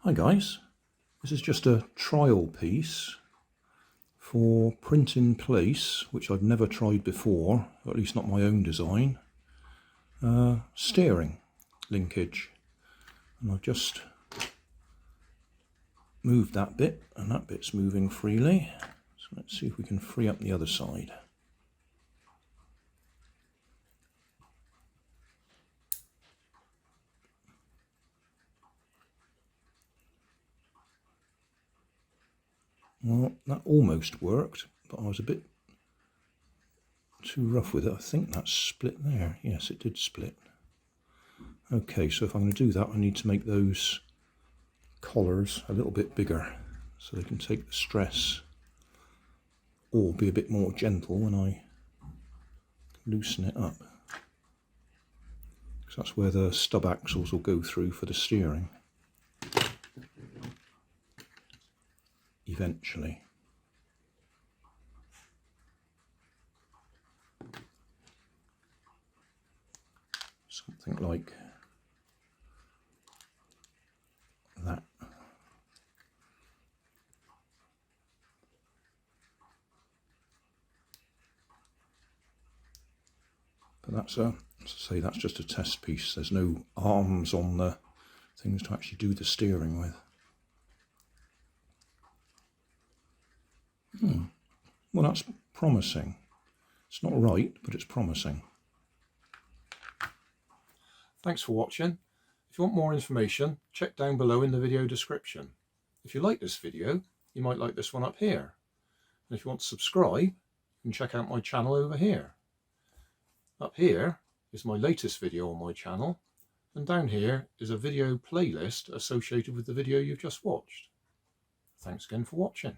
Hi guys, this is just a trial piece for print in place, which I've never tried before, or at least not my own design, steering linkage. And I've just moved that bit, and that bit's moving freely. So let's see if we can free up the other side. Well, that almost worked, but I was a bit too rough with it. I think that's split there. Yes, it did split. Okay, so if I'm going to do that, I need to make those collars a little bit bigger so they can take the stress, or be a bit more gentle when I loosen it up. Because that's where the stub axles will go through for the steering eventually. Something like that. But that's as I say, that's just a test piece. There's no arms on the things to actually do the steering with. Well, that's promising. It's not right, but it's promising. Thanks for watching. If you want more information, check down below in the video description. If you like this video, you might like this one up here. And if you want to subscribe, you can check out my channel over here. Up here is my latest video on my channel, and down here is a video playlist associated with the video you've just watched. Thanks again for watching.